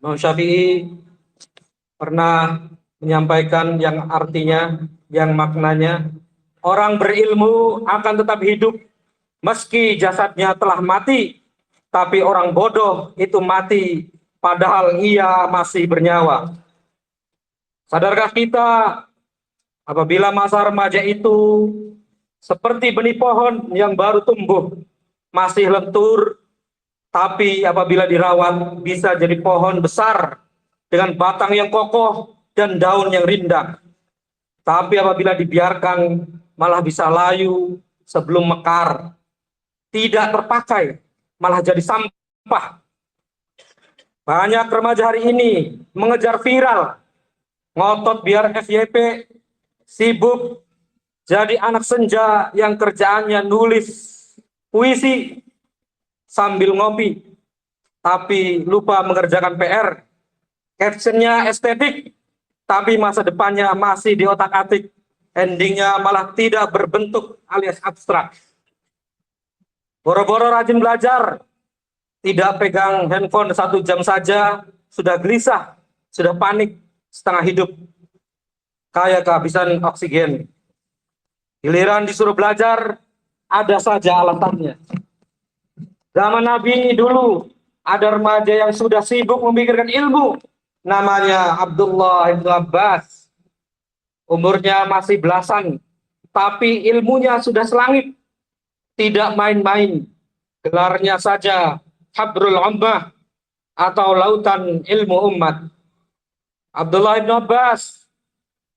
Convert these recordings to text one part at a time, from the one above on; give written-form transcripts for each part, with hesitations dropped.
Imam Syafi'i pernah menyampaikan yang artinya, yang maknanya, orang berilmu akan tetap hidup meski jasadnya telah mati, tapi orang bodoh itu mati padahal ia masih bernyawa. Sadarkah kita apabila masa remaja itu seperti benih pohon yang baru tumbuh, masih lentur, tapi apabila dirawat bisa jadi pohon besar dengan batang yang kokoh dan daun yang rindang. Tapi apabila dibiarkan malah bisa layu sebelum mekar, tidak terpakai, malah jadi sampah. Banyak remaja hari ini mengejar viral, ngotot biar FYP, sibuk jadi anak senja yang kerjaannya nulis puisi sambil ngopi, tapi lupa mengerjakan PR. Captionnya estetik, tapi masa depannya masih di otak-atik. Endingnya malah tidak berbentuk alias abstrak. Boro-boro rajin belajar, tidak pegang handphone 1 jam saja, sudah gelisah, sudah panik, setengah hidup. Kayak kehabisan oksigen. Giliran disuruh belajar, ada saja alasannya. Zaman Nabi dulu, ada remaja yang sudah sibuk memikirkan ilmu. Namanya Abdullah ibn Abbas. Umurnya masih belasan, tapi ilmunya sudah selangit. Tidak main-main. Gelarnya saja Habrul Ummah atau Lautan Ilmu Umat. Abdullah ibn Abbas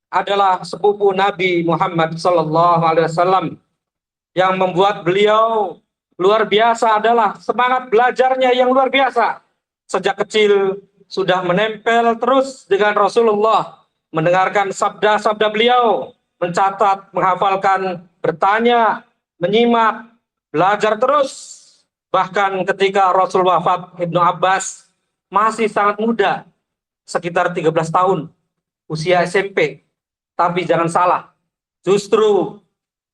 adalah sepupu Nabi Muhammad SAW. Yang membuat beliau luar biasa adalah semangat belajarnya yang luar biasa. Sejak kecil sudah menempel terus dengan Rasulullah, mendengarkan sabda-sabda beliau, mencatat, menghafalkan, bertanya, menyimak, belajar terus. Bahkan ketika Rasul wafat, Ibnu Abbas masih sangat muda, sekitar 13 tahun, usia SMP. Tapi jangan salah, justru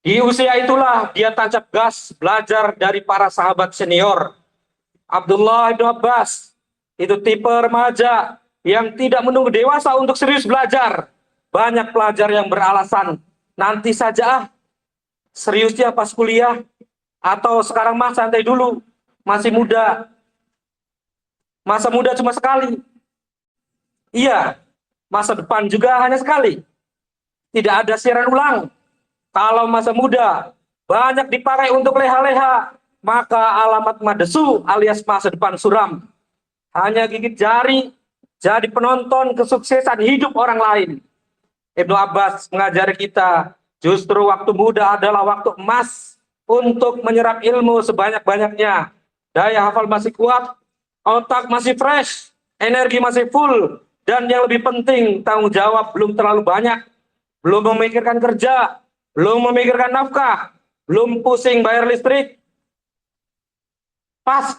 di usia itulah dia tancap gas belajar dari para sahabat senior. Abdullah ibn Abbas itu tipe remaja yang tidak menunggu dewasa untuk serius belajar. Banyak pelajar yang beralasan, nanti saja seriusnya pas kuliah, atau sekarang mah santai dulu, masih muda. Masa muda cuma sekali. Iya, masa depan juga hanya sekali. Tidak ada siaran ulang. Kalau masa muda banyak dipakai untuk leha-leha, maka alamat madesu alias masa depan suram. Hanya gigit jari, jadi penonton kesuksesan hidup orang lain. Ibnu Abbas mengajari kita, justru waktu muda adalah waktu emas untuk menyerap ilmu sebanyak-banyaknya. Daya hafal masih kuat, otak masih fresh, energi masih full, dan yang lebih penting, tanggung jawab belum terlalu banyak. Belum memikirkan kerja, belum memikirkan nafkah, belum pusing bayar listrik. Pas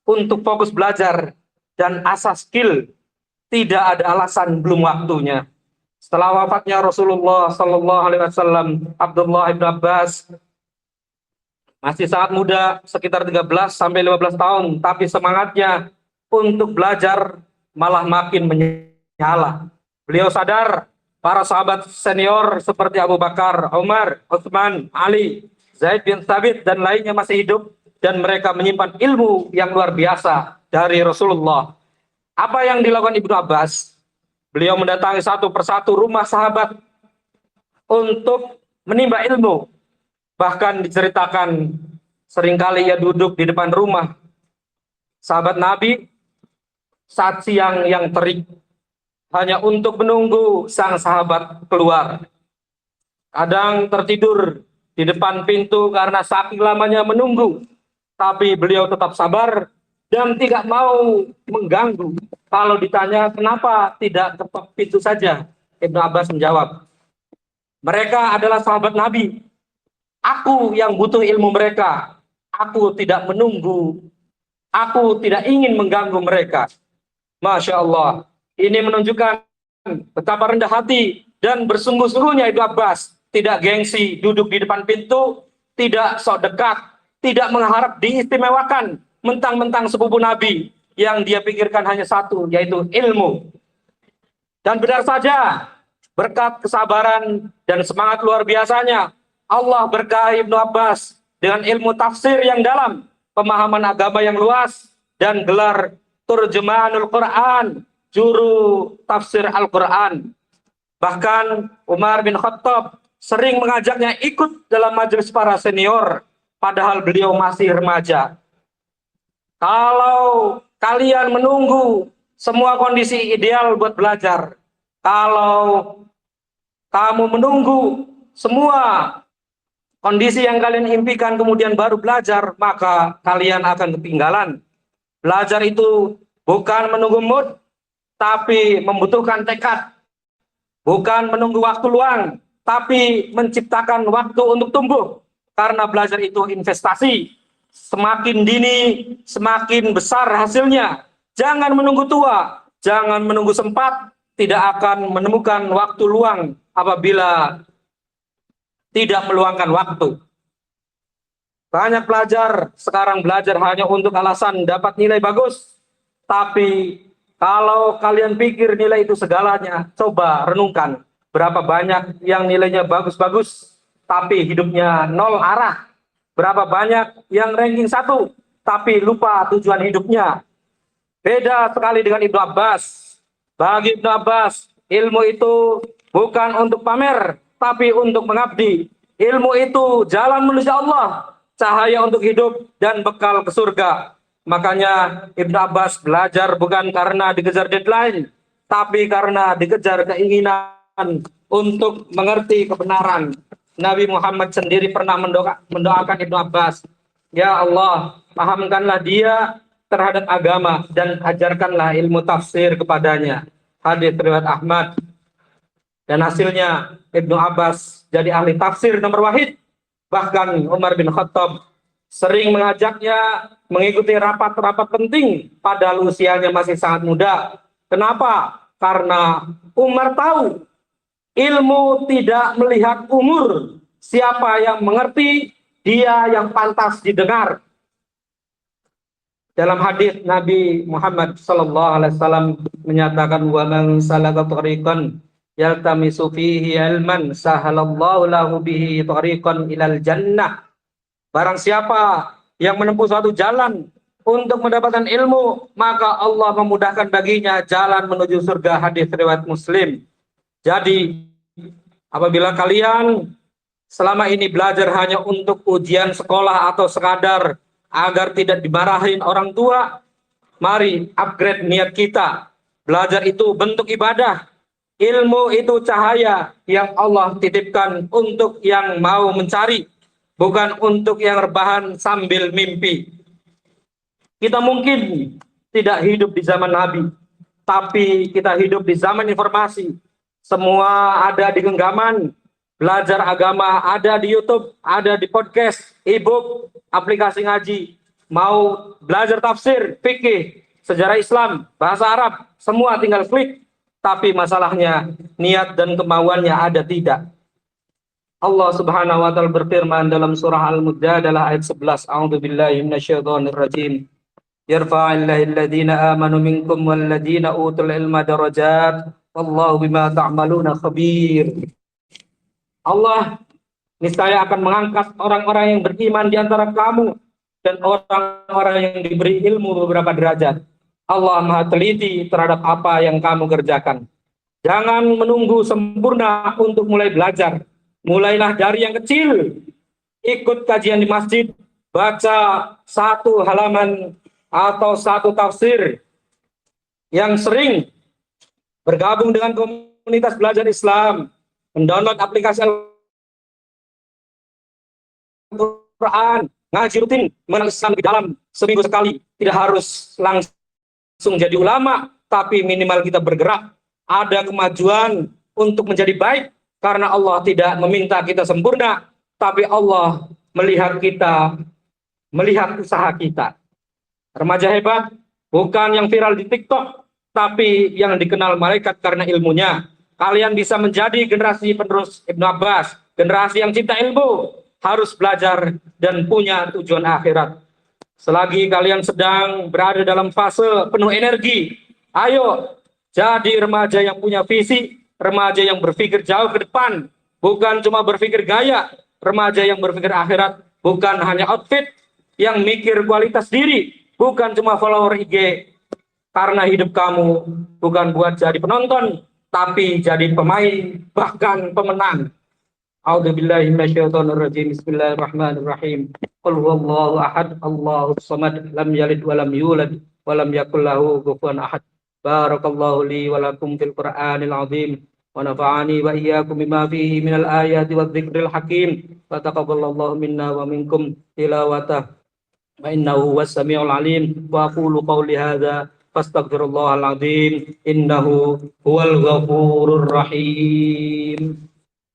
untuk fokus belajar dan asah skill, tidak ada alasan belum waktunya. Setelah wafatnya Rasulullah SAW, Abdullah ibn Abbas masih sangat muda, sekitar 13 sampai 15 tahun, tapi semangatnya untuk belajar malah makin menyala. Beliau sadar para sahabat senior seperti Abu Bakar, Umar, Utsman, Ali, Zaid bin Thabit dan lainnya masih hidup, dan mereka menyimpan ilmu yang luar biasa dari Rasulullah. Apa yang dilakukan Ibnu Abbas? Beliau mendatangi satu persatu rumah sahabat untuk menimba ilmu. Bahkan diceritakan seringkali ia duduk di depan rumah sahabat Nabi saat siang yang terik, hanya untuk menunggu sang sahabat keluar. Kadang tertidur di depan pintu karena saking lamanya menunggu, tapi beliau tetap sabar dan tidak mau mengganggu. Kalau ditanya kenapa tidak ketok pintu saja, Ibnu Abbas menjawab, mereka adalah sahabat Nabi. Aku yang butuh ilmu mereka. Aku tidak menunggu. Aku tidak ingin mengganggu mereka. Masya Allah. Ini menunjukkan betapa rendah hati dan bersungguh-sungguhnya Ibnu Abbas. Tidak gengsi duduk di depan pintu, tidak sok dekat, tidak mengharap diistimewakan, mentang-mentang sepupu Nabi. yang dia pikirkan hanya satu, yaitu ilmu. Dan benar saja, berkat kesabaran dan semangat luar biasanya, Allah berkahi Ibnu Abbas dengan ilmu tafsir yang dalam, pemahaman agama yang luas, dan gelar Turjumanul Quran, juru tafsir Al-Quran. Bahkan Umar bin Khattab sering mengajaknya ikut dalam majelis para senior, padahal beliau masih remaja. Kalau kalian menunggu semua kondisi ideal buat belajar, kalau kamu menunggu semua kondisi yang kalian impikan kemudian baru belajar, maka kalian akan ketinggalan. Belajar itu bukan menunggu mood, tapi membutuhkan tekad. Bukan menunggu waktu luang, tapi menciptakan waktu untuk tumbuh. Karena belajar itu investasi. Semakin dini, semakin besar hasilnya. Jangan menunggu tua, jangan menunggu sempat, tidak akan menemukan waktu luang apabila tidak meluangkan waktu. Banyak pelajar sekarang belajar hanya untuk alasan dapat nilai bagus. Tapi kalau kalian pikir nilai itu segalanya, coba renungkan. Berapa banyak yang nilainya bagus-bagus, tapi hidupnya nol arah. Berapa banyak yang ranking 1, tapi lupa tujuan hidupnya. Beda sekali dengan Ibnu Abbas. Bagi Ibnu Abbas, ilmu itu bukan untuk pamer, tapi untuk mengabdi. Ilmu itu jalan menuju Allah, cahaya untuk hidup, dan bekal ke surga. Makanya Ibnu Abbas belajar bukan karena dikejar deadline, tapi karena dikejar keinginan untuk mengerti kebenaran. Nabi Muhammad sendiri pernah mendoakan Ibnu Abbas, ya Allah, pahamkanlah dia terhadap agama dan ajarkanlah ilmu tafsir kepadanya. Hadits riwayat Ahmad. Dan hasilnya Ibnu Abbas jadi ahli tafsir nomor wahid. Bahkan Umar bin Khattab sering mengajaknya mengikuti rapat-rapat penting padahal usianya masih sangat muda. Kenapa? Karena Umar tahu ilmu tidak melihat umur. Siapa yang mengerti, dia yang pantas didengar. Dalam hadis Nabi Muhammad SAW menyatakan, wa man salaka tariqan yaltamisu fihi ilman sahalallahu lahu bihi tariqan ilal jannah. Barang siapa yang menempuh suatu jalan untuk mendapatkan ilmu, maka Allah memudahkan baginya jalan menuju surga. Hadis riwayat Muslim. Jadi apabila kalian selama ini belajar hanya untuk ujian sekolah atau sekadar agar tidak dimarahin orang tua, mari upgrade niat kita. Belajar itu bentuk ibadah. Ilmu itu cahaya yang Allah titipkan untuk yang mau mencari, bukan untuk yang rebahan sambil mimpi. Kita mungkin tidak hidup di zaman Nabi, tapi kita hidup di zaman informasi. Semua ada di genggaman. Belajar agama ada di YouTube, ada di podcast, e-book, aplikasi ngaji. Mau belajar tafsir, fikih, sejarah Islam, bahasa Arab, semua tinggal klik. Tapi masalahnya niat dan kemauannya ada tidak. Allah Subhanahu wa taala berfirman dalam surah Al-Mujadalah ayat 11, A'udzubillahi minasyaitonirrajim. Yarfa'illahu alladhina amanu minkum walladhina utul ilma darajat. Wallahu bima ta'maluna khabir. Allah niscaya akan mengangkat orang-orang yang beriman di antara kamu dan orang-orang yang diberi ilmu beberapa derajat. Allah Maha teliti terhadap apa yang kamu kerjakan. Jangan menunggu sempurna untuk mulai belajar. Mulailah dari yang kecil. Ikut kajian di masjid, baca 1 halaman atau 1 tafsir. Yang sering bergabung dengan komunitas belajar Islam, mendownload aplikasi Al-Quran, ngaji rutin, mengenal Islam di dalam seminggu sekali. Tidak harus langsung jadi ulama, tapi minimal kita bergerak. Ada kemajuan untuk menjadi baik, karena Allah tidak meminta kita sempurna, tapi Allah melihat kita, melihat usaha kita. Remaja hebat bukan yang viral di TikTok, tapi yang dikenal malaikat karena ilmunya. Kalian bisa menjadi generasi penerus Ibnu Abbas, generasi yang cinta ilmu, harus belajar dan punya tujuan akhirat. Selagi kalian sedang berada dalam fase penuh energi, ayo jadi remaja yang punya visi, remaja yang berpikir jauh ke depan, bukan cuma berpikir gaya, remaja yang berpikir akhirat, bukan hanya outfit, yang mikir kualitas diri, bukan cuma follower IG, karena hidup kamu bukan buat jadi penonton, tapi jadi pemain, bahkan pemenang. A'udzubillahi minasyaitonirrajim. Bismillahirrahmanirrahim. Qul huwallahu ahad, Allahus samad, lam yalid wa lam yulad wa lam yakul lahu kufuwan ahad. Barakallahu li wa lakum fil Qur'anil azim wa nafa'ani wa iyyakum bima fihi minal ayati wadh-dhikril hakim. Wa taqabbalallahu minna wa minkum tilawatah. Wa innahu was-sami'ul alim. Wa aqulu qawli hadza fastaghfirullahal azim innahu huwal ghafurur rahim.